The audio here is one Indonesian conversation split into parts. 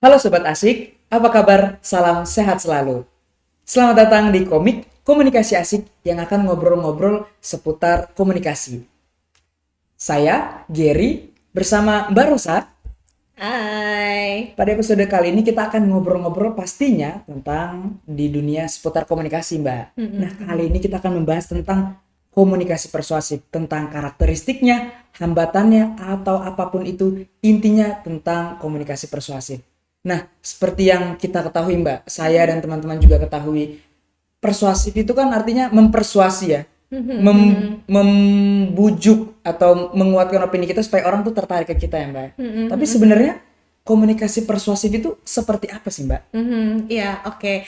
Halo Sobat Asik, apa kabar? Salam sehat selalu. Selamat datang di Komik Komunikasi Asik yang akan ngobrol-ngobrol seputar komunikasi. Saya, Gary, bersama Mbak Rosa. Hai. Pada episode kali ini kita akan ngobrol-ngobrol pastinya tentang di dunia seputar komunikasi, Mbak. Nah, kali ini kita akan membahas tentang komunikasi persuasif, tentang karakteristiknya, hambatannya, atau apapun itu, intinya tentang komunikasi persuasif. Nah, seperti yang kita ketahui, Mbak, saya dan teman-teman juga ketahui, persuasif itu kan artinya mempersuasi ya, membujuk atau menguatkan opini kita supaya orang tuh tertarik ke kita ya, Mbak. Tapi sebenarnya komunikasi persuasif itu seperti apa sih, Mbak? Ya, oke.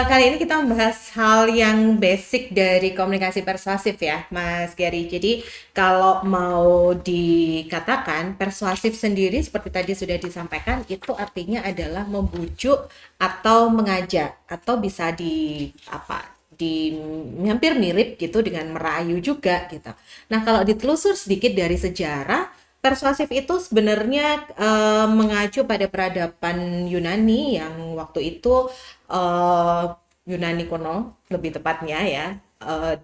Kali ini kita membahas hal yang basic dari komunikasi persuasif ya, Mas Gary. Jadi, kalau mau dikatakan persuasif sendiri seperti tadi sudah disampaikan, itu artinya adalah membujuk atau mengajak atau bisa di hampir mirip gitu dengan merayu juga gitu. Nah, kalau ditelusur sedikit dari sejarah, persuasif itu sebenarnya mengacu pada peradaban Yunani yang waktu itu eh, Yunani kuno lebih tepatnya ya,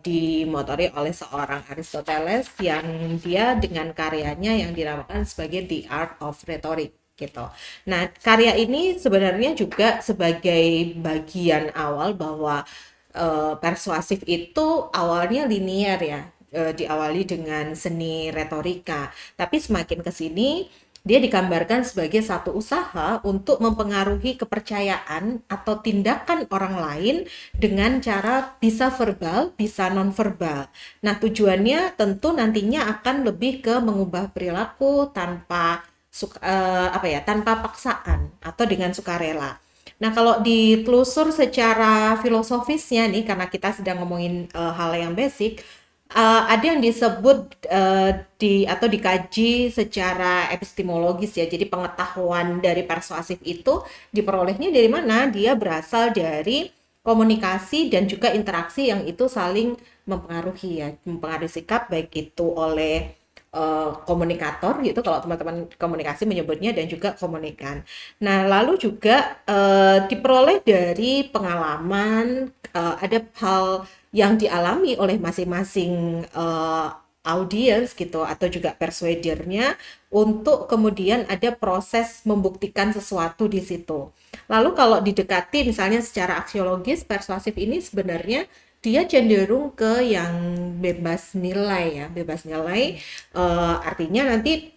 dimotori oleh seorang Aristoteles yang dia dengan karyanya yang dinamakan sebagai The Art of Rhetoric gitu. Nah, karya ini sebenarnya juga sebagai bagian awal bahwa persuasif itu awalnya linier ya, diawali dengan seni retorika. Tapi semakin ke sini dia digambarkan sebagai satu usaha untuk mempengaruhi kepercayaan atau tindakan orang lain dengan cara bisa verbal, bisa nonverbal. Nah, tujuannya tentu nantinya akan lebih ke mengubah perilaku tanpa tanpa paksaan atau dengan sukarela. Nah, kalau ditelusur secara filosofisnya nih, karena kita sedang ngomongin hal yang basic, ada yang disebut atau dikaji secara epistemologis ya. Jadi pengetahuan dari persuasif itu diperolehnya dari mana? Dia berasal dari komunikasi dan juga interaksi yang itu saling mempengaruhi ya, mempengaruhi sikap baik itu oleh komunikator gitu kalau teman-teman komunikasi menyebutnya dan juga komunikan. Nah, lalu juga diperoleh dari pengalaman, ada hal yang dialami oleh masing-masing audiens gitu atau juga persuadernya untuk kemudian ada proses membuktikan sesuatu di situ. Lalu kalau didekati misalnya secara aksiologis, persuasif ini sebenarnya dia cenderung ke yang bebas nilai ya, bebas nilai artinya nanti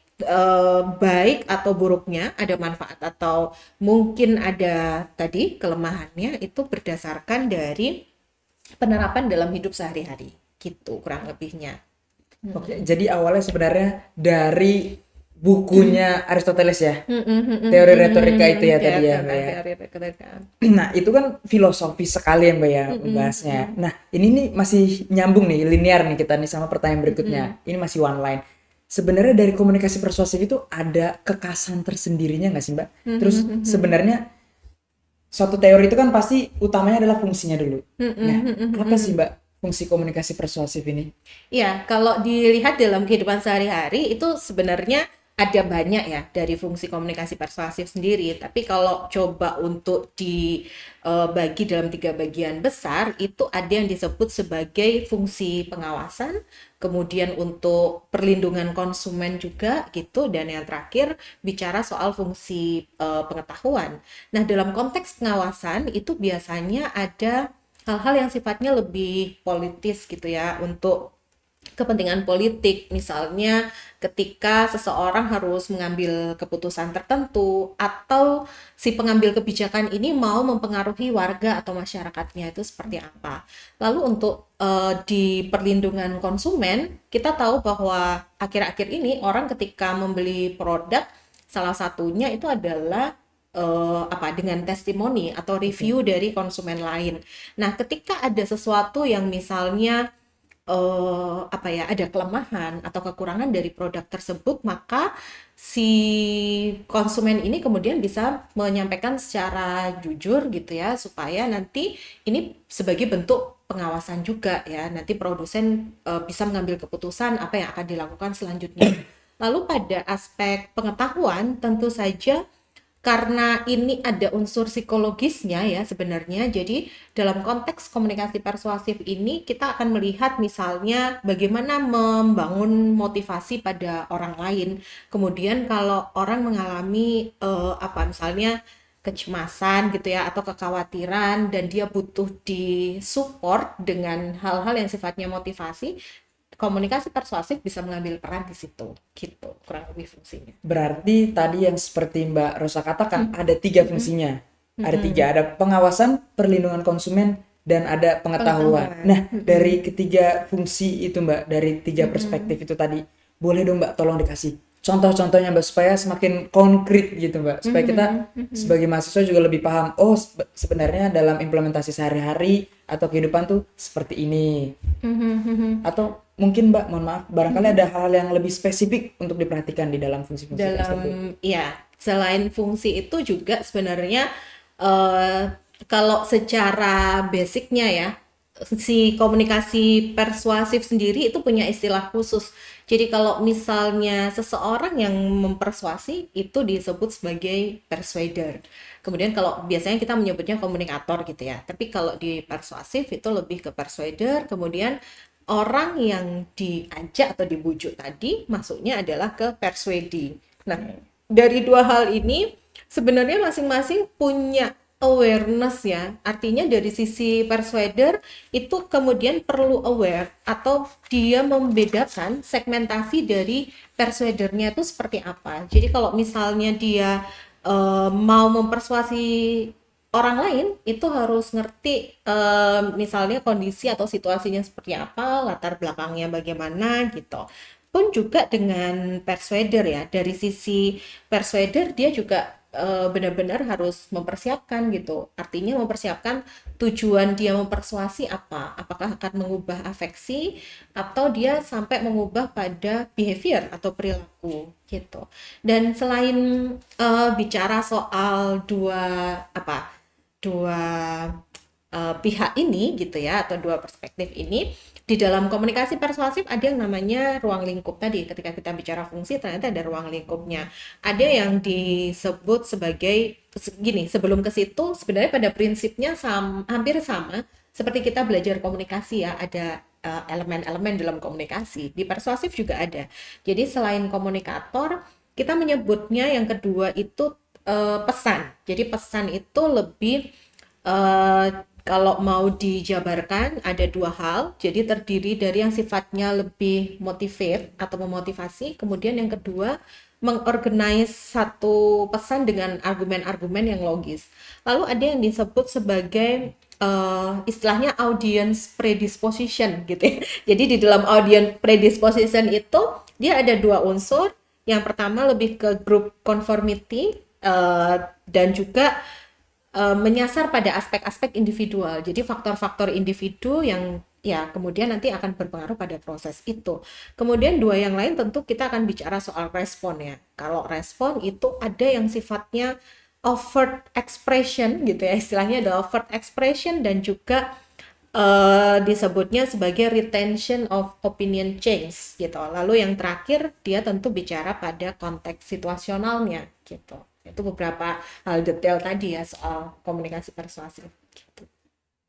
baik atau buruknya, ada manfaat atau mungkin ada tadi kelemahannya itu berdasarkan dari penerapan dalam hidup sehari-hari gitu kurang lebihnya. Oke, jadi awalnya sebenarnya dari bukunya Aristoteles ya, teori retorika itu ya tadi ya, Mbak Tentang ya. teori retorika. Nah, itu kan filosofi sekali ya, Mbak ya, membahasnya. Nah, ini nih masih nyambung nih, linear nih kita nih sama pertanyaan berikutnya. Ini masih one line. Sebenarnya dari komunikasi persuasif itu ada kekhasan tersendirinya nggak sih, Mbak? Terus sebenarnya suatu teori itu kan pasti utamanya adalah fungsinya dulu. Nah, apa sih, Mbak, fungsi komunikasi persuasif ini? Ya, kalau dilihat dalam kehidupan sehari-hari itu sebenarnya ada banyak ya dari fungsi komunikasi persuasif sendiri. Tapi kalau coba untuk dibagi dalam tiga bagian besar, itu ada yang disebut sebagai fungsi pengawasan, kemudian untuk perlindungan konsumen juga gitu, dan yang terakhir bicara soal fungsi pengetahuan. Nah, dalam konteks pengawasan itu biasanya ada hal-hal yang sifatnya lebih politis gitu ya untuk kepentingan politik misalnya ketika seseorang harus mengambil keputusan tertentu atau si pengambil kebijakan ini mau mempengaruhi warga atau masyarakatnya itu seperti apa. Lalu untuk di perlindungan konsumen kita tahu bahwa akhir-akhir ini orang ketika membeli produk salah satunya itu adalah dengan testimoni atau Oke. review dari konsumen lain. Nah, ketika ada sesuatu yang misalnya ada kelemahan atau kekurangan dari produk tersebut, maka si konsumen ini kemudian bisa menyampaikan secara jujur gitu ya, supaya nanti ini sebagai bentuk pengawasan juga ya, nanti produsen bisa mengambil keputusan apa yang akan dilakukan selanjutnya. Lalu pada aspek pengetahuan tentu saja karena ini ada unsur psikologisnya ya sebenarnya. Jadi dalam konteks komunikasi persuasif ini kita akan melihat misalnya bagaimana membangun motivasi pada orang lain. Kemudian kalau orang mengalami misalnya kecemasan gitu ya atau kekhawatiran dan dia butuh disupport dengan hal-hal yang sifatnya motivasi, komunikasi persuasif bisa mengambil peran di situ, gitu kurang lebih fungsinya. Berarti tadi yang seperti Mbak Rosa katakan ada 3 fungsinya. Ada 3, ada pengawasan, perlindungan konsumen, dan ada pengetahuan. Nah, dari ketiga fungsi itu Mbak, dari 3 perspektif itu tadi, boleh dong Mbak tolong dikasih contoh-contohnya Mbak supaya semakin konkret gitu Mbak, supaya kita sebagai mahasiswa juga lebih paham, oh sebenarnya dalam implementasi sehari-hari atau kehidupan tuh seperti ini. Atau mungkin Mbak, mohon maaf, barangkali ada hal yang lebih spesifik untuk diperhatikan di dalam fungsi-fungsi tersebut. Ya, selain fungsi itu juga sebenarnya kalau secara basicnya ya, si komunikasi persuasif sendiri itu punya istilah khusus. Jadi kalau misalnya seseorang yang mempersuasi itu disebut sebagai persuader. Kemudian kalau biasanya kita menyebutnya komunikator gitu ya. Tapi kalau di persuasif itu lebih ke persuader. Kemudian orang yang diajak atau dibujuk tadi masuknya adalah ke persuadi. Nah, dari dua hal ini sebenarnya masing-masing punya awareness ya. Artinya dari sisi persuader itu kemudian perlu aware atau dia membedakan segmentasi dari persuadernya itu seperti apa. Jadi kalau misalnya dia mau mempersuasi orang lain itu harus ngerti misalnya kondisi atau situasinya seperti apa, latar belakangnya bagaimana gitu. Pun juga dengan persuader ya, dari sisi persuader dia juga benar-benar harus mempersiapkan gitu. Artinya mempersiapkan tujuan dia mempersuasi apa. Apakah akan mengubah afeksi atau dia sampai mengubah pada behavior atau perilaku gitu. Dan selain bicara soal dua pihak ini gitu ya atau dua perspektif ini di dalam komunikasi persuasif ada yang namanya ruang lingkup tadi. Ketika kita bicara fungsi ternyata ada ruang lingkupnya. Ada yang disebut sebagai gini, sebelum ke situ sebenarnya pada prinsipnya hampir sama seperti kita belajar komunikasi ya, ada elemen-elemen dalam komunikasi. Di persuasif juga ada. Jadi selain komunikator, kita menyebutnya yang kedua itu pesan. Jadi pesan itu lebih kalau mau dijabarkan ada dua hal, jadi terdiri dari yang sifatnya lebih motivate atau memotivasi, kemudian yang kedua mengorganize satu pesan dengan argumen-argumen yang logis. Lalu ada yang disebut sebagai istilahnya audience predisposition gitu ya. Jadi di dalam audience predisposition itu dia ada dua unsur. Yang pertama lebih ke group conformity dan juga menyasar pada aspek-aspek individual. Jadi faktor-faktor individu yang ya kemudian nanti akan berpengaruh pada proses itu. Kemudian dua yang lain tentu kita akan bicara soal respon ya. Kalau respon itu ada yang sifatnya overt expression gitu ya, istilahnya ada overt expression dan juga disebutnya sebagai retention of opinion change gitu. Lalu yang terakhir dia tentu bicara pada konteks situasionalnya gitu. Itu beberapa hal detail tadi ya soal komunikasi persuasif gitu.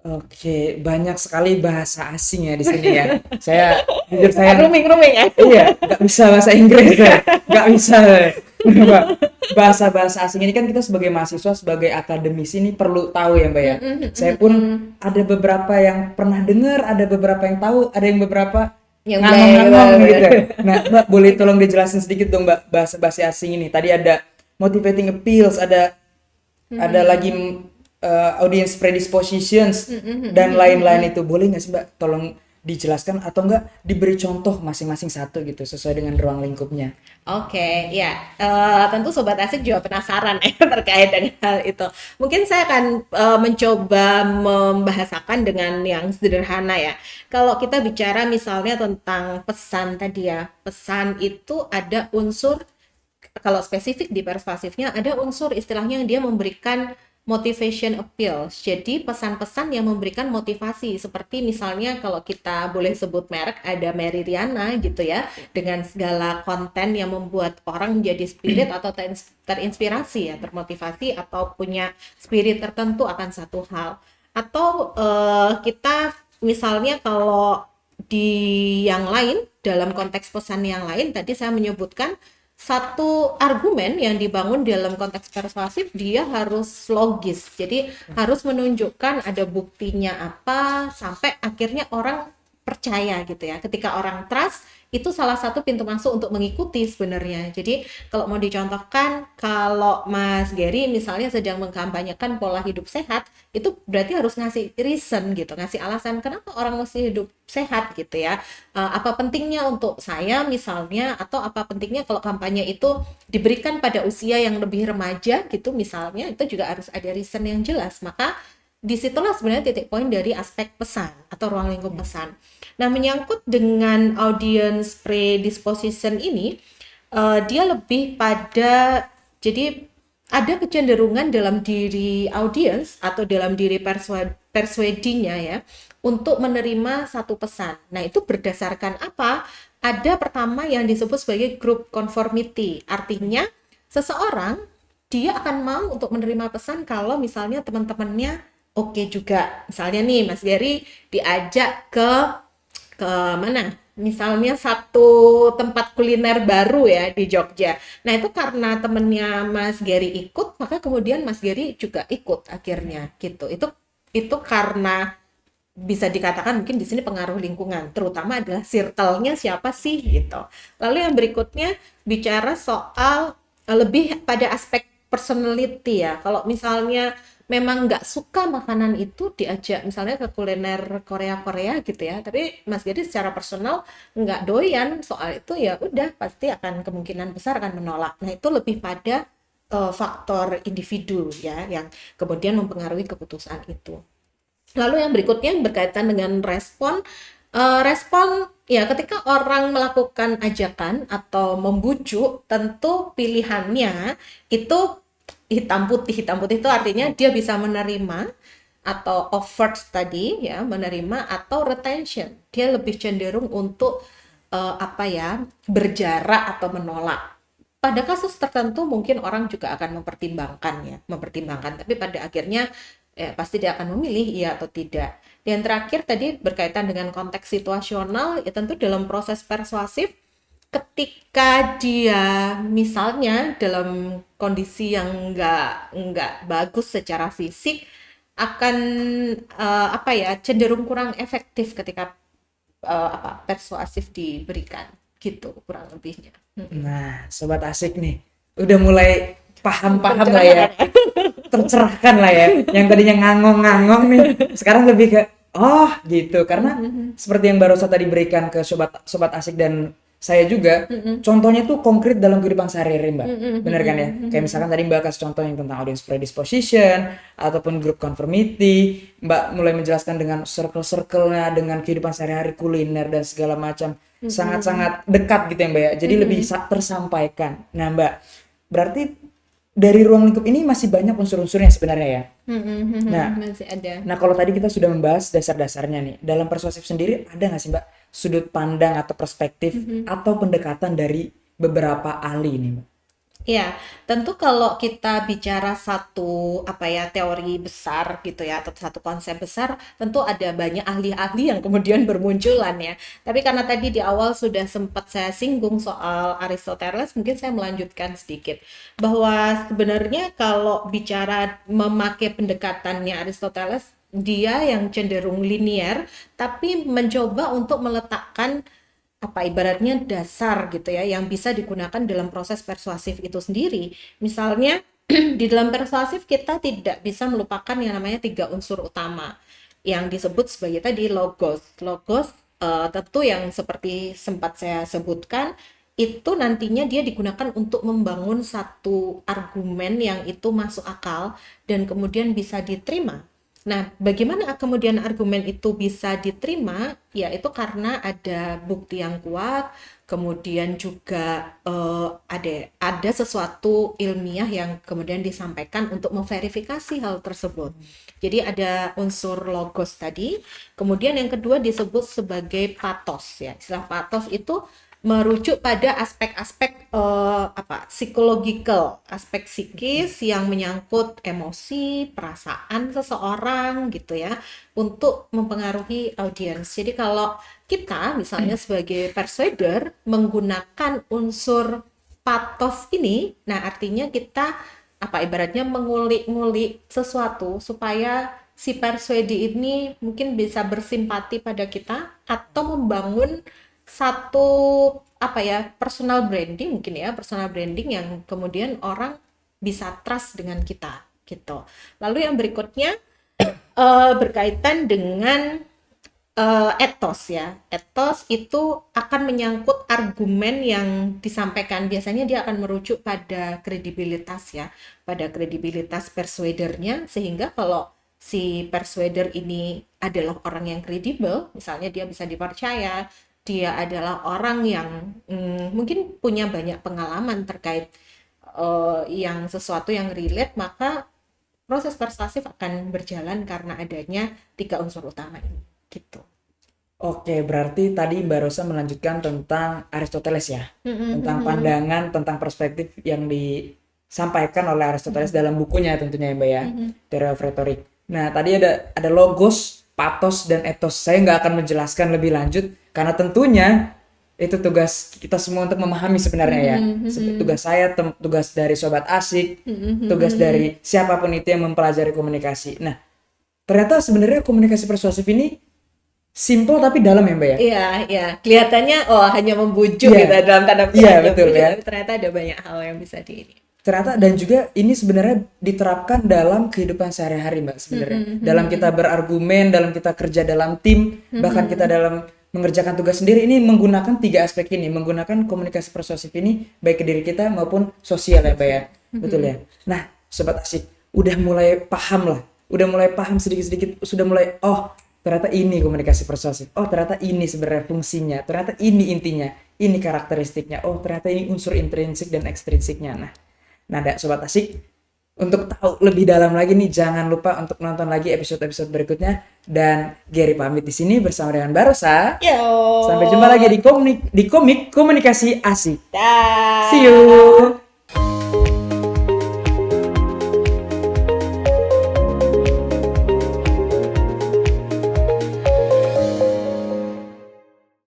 Oke, banyak sekali bahasa asing ya di sini ya. Jujur saya Ruming ya. iya, nggak bisa bahasa Inggris ya. Nggak bisa. Mbak. Bahasa-bahasa asing ini kan kita sebagai mahasiswa, sebagai akademisi ini perlu tahu ya Mbak ya. Saya pun ada beberapa yang pernah dengar, ada beberapa yang tahu, ada yang beberapa Yang ngomong gitu. Nah, Mbak boleh tolong dijelasin sedikit dong Mbak bahasa-bahasa asing ini. Tadi ada motivating appeals, ada lagi audience predispositions dan lain-lain itu. Boleh nggak sih Mbak tolong dijelaskan atau enggak diberi contoh masing-masing satu gitu sesuai dengan ruang lingkupnya. Oke, ya tentu Sobat Asik juga penasaran ya terkait dengan hal itu. Mungkin saya akan mencoba membahasakan dengan yang sederhana ya. Kalau kita bicara misalnya tentang pesan tadi ya, pesan itu ada unsur, kalau spesifik di persuasifnya ada unsur istilahnya yang dia memberikan motivation appeal. Jadi pesan-pesan yang memberikan motivasi, seperti misalnya kalau kita boleh sebut merek, ada Mary Riana gitu ya, dengan segala konten yang membuat orang menjadi spirit atau terinspirasi ya, termotivasi atau punya spirit tertentu akan satu hal. Atau kita misalnya kalau di yang lain, dalam konteks pesan yang lain, tadi saya menyebutkan satu argumen yang dibangun dalam konteks persuasif, dia harus logis. Jadi harus menunjukkan ada buktinya apa sampai akhirnya orang percaya gitu ya. Ketika orang trust, itu salah satu pintu masuk untuk mengikuti sebenarnya. Jadi kalau mau dicontohkan, kalau Mas Gary misalnya sedang mengkampanyekan pola hidup sehat, itu berarti harus ngasih reason gitu, ngasih alasan kenapa orang mesti hidup sehat gitu ya. Apa pentingnya untuk saya misalnya, atau apa pentingnya kalau kampanye itu diberikan pada usia yang lebih remaja gitu misalnya, itu juga harus ada reason yang jelas. Maka disitulah sebenarnya titik poin dari aspek pesan atau ruang lingkup pesan. Nah, menyangkut dengan audience predisposition ini, dia lebih pada, jadi ada kecenderungan dalam diri audience atau dalam diri persuadinya ya, untuk menerima satu pesan. Nah, itu berdasarkan apa? Ada pertama yang disebut sebagai group conformity. Artinya, seseorang dia akan mau untuk menerima pesan kalau misalnya teman-temannya oke juga. Misalnya nih Mas Gary diajak ke mana? Misalnya satu tempat kuliner baru ya di Jogja. Nah, itu karena temennya Mas Gary ikut, maka kemudian Mas Gary juga ikut akhirnya gitu. Itu karena bisa dikatakan mungkin di sini pengaruh lingkungan, terutama adalah circle-nya siapa sih gitu. Lalu yang berikutnya bicara soal lebih pada aspek personality ya. Kalau misalnya memang nggak suka makanan itu, diajak misalnya ke kuliner Korea gitu ya, tapi Mas Gadi secara personal nggak doyan soal itu, ya udah pasti akan kemungkinan besar akan menolak. Nah, itu lebih pada faktor individu ya yang kemudian mempengaruhi keputusan itu. Lalu yang berikutnya berkaitan dengan respon. Respon ya, ketika orang melakukan ajakan atau membujuk, tentu pilihannya itu hitam putih itu artinya dia bisa menerima atau offered tadi ya, menerima atau retention, dia lebih cenderung untuk berjarak atau menolak. Pada kasus tertentu mungkin orang juga akan mempertimbangkan, tapi pada akhirnya pasti dia akan memilih iya atau tidak. Dan terakhir tadi berkaitan dengan konteks situasional, ya tentu dalam proses persuasif, ketika dia misalnya dalam kondisi yang nggak bagus secara fisik, akan cenderung kurang efektif ketika persuasif diberikan gitu kurang lebihnya. Nah, sobat asik nih, udah mulai paham-paham lah ya, tercerahkan lah ya. Yang tadinya ngangong-ngangong nih, sekarang lebih ke oh gitu. Karena seperti yang barusan tadi berikan ke sobat asik dan saya juga, contohnya tuh konkret dalam kehidupan sehari-hari Mbak. Bener kan ya? Kayak misalkan tadi Mbak kasih contoh yang tentang audience predisposition ataupun group conformity, Mbak mulai menjelaskan dengan circle-circle-nya, dengan kehidupan sehari-hari, kuliner dan segala macam. Sangat-sangat dekat gitu ya Mbak ya. Jadi lebih tersampaikan. Nah Mbak, berarti dari ruang lingkup ini masih banyak unsur-unsurnya sebenarnya ya. Masih ada. Nah kalau tadi kita sudah membahas dasar-dasarnya nih, dalam persuasif sendiri ada nggak sih Mbak sudut pandang atau perspektif atau pendekatan dari beberapa ahli ini Mbak? Ya, tentu kalau kita bicara satu teori besar gitu ya, atau satu konsep besar, tentu ada banyak ahli-ahli yang kemudian bermunculan ya. Tapi karena tadi di awal sudah sempat saya singgung soal Aristoteles, mungkin saya melanjutkan sedikit bahwa sebenarnya kalau bicara memakai pendekatannya Aristoteles, dia yang cenderung linier, tapi mencoba untuk meletakkan ibaratnya dasar gitu ya yang bisa digunakan dalam proses persuasif itu sendiri. Misalnya di dalam persuasif kita tidak bisa melupakan yang namanya 3 unsur utama yang disebut sebagai tadi logos. Tentu yang seperti sempat saya sebutkan, itu nantinya dia digunakan untuk membangun satu argumen yang itu masuk akal dan kemudian bisa diterima Nah, bagaimana kemudian argumen itu bisa diterima? Ya, itu karena ada bukti yang kuat, kemudian juga ada sesuatu ilmiah yang kemudian disampaikan untuk memverifikasi hal tersebut. Jadi ada unsur logos tadi, kemudian yang kedua disebut sebagai pathos ya. Istilah pathos itu merujuk pada aspek-aspek psychological, aspek psikis yang menyangkut emosi, perasaan seseorang gitu ya, untuk mempengaruhi audiens. Jadi kalau kita misalnya sebagai persuader menggunakan unsur pathos ini, nah artinya kita ibaratnya mengulik-ngulik sesuatu supaya si persuade ini mungkin bisa bersimpati pada kita atau membangun satu personal branding mungkin ya, personal branding yang kemudian orang bisa trust dengan kita gitu. Lalu yang berikutnya berkaitan dengan ethos ya. Ethos itu akan menyangkut argumen yang disampaikan. Biasanya dia akan merujuk pada kredibilitas ya, pada kredibilitas persuadernya, sehingga kalau si persuader ini adalah orang yang kredibel, misalnya dia bisa dipercaya, dia adalah orang yang mungkin punya banyak pengalaman terkait yang sesuatu yang relate, maka proses persuasif akan berjalan karena adanya 3 unsur utama ini gitu. Oke, berarti tadi Mbak Rosa melanjutkan tentang Aristoteles ya, tentang pandangan, tentang perspektif yang disampaikan oleh Aristoteles dalam bukunya tentunya ya Mbak ya, Theory of Rhetoric. Nah, tadi ada logos, pathos, dan ethos. Saya nggak akan menjelaskan lebih lanjut, karena tentunya itu tugas kita semua untuk memahami sebenarnya ya. Tugas saya, tugas dari Sobat Asik, tugas dari siapapun itu yang mempelajari komunikasi. Nah, ternyata sebenarnya komunikasi persuasif ini simple tapi dalam ya Mbak ya? Iya. Kelihatannya hanya membujuk gitu dalam tanda petik. Iya, betul ya. Ternyata ada banyak hal yang bisa Ternyata dan juga ini sebenarnya diterapkan dalam kehidupan sehari-hari Mbak sebenarnya. Dalam kita berargumen, dalam kita kerja dalam tim, bahkan kita dalam mengerjakan tugas sendiri, ini menggunakan 3 aspek ini, menggunakan komunikasi persuasif ini baik ke diri kita maupun sosial ya Mbak ya. Betul ya. Nah, Sobat Asik, udah mulai paham sedikit-sedikit, sudah mulai ternyata ini komunikasi persuasif. Oh, ternyata ini sebenarnya fungsinya. Ternyata ini intinya. Ini karakteristiknya. Oh, ternyata ini unsur intrinsik dan ekstrinsiknya. Nah, Sobat Asik, untuk tahu lebih dalam lagi nih, jangan lupa untuk nonton lagi episode-episode berikutnya. Dan Gary pamit di sini bersama dengan Barosa. Yo. Sampai jumpa lagi di komik komunikasi asik. Dah. See you.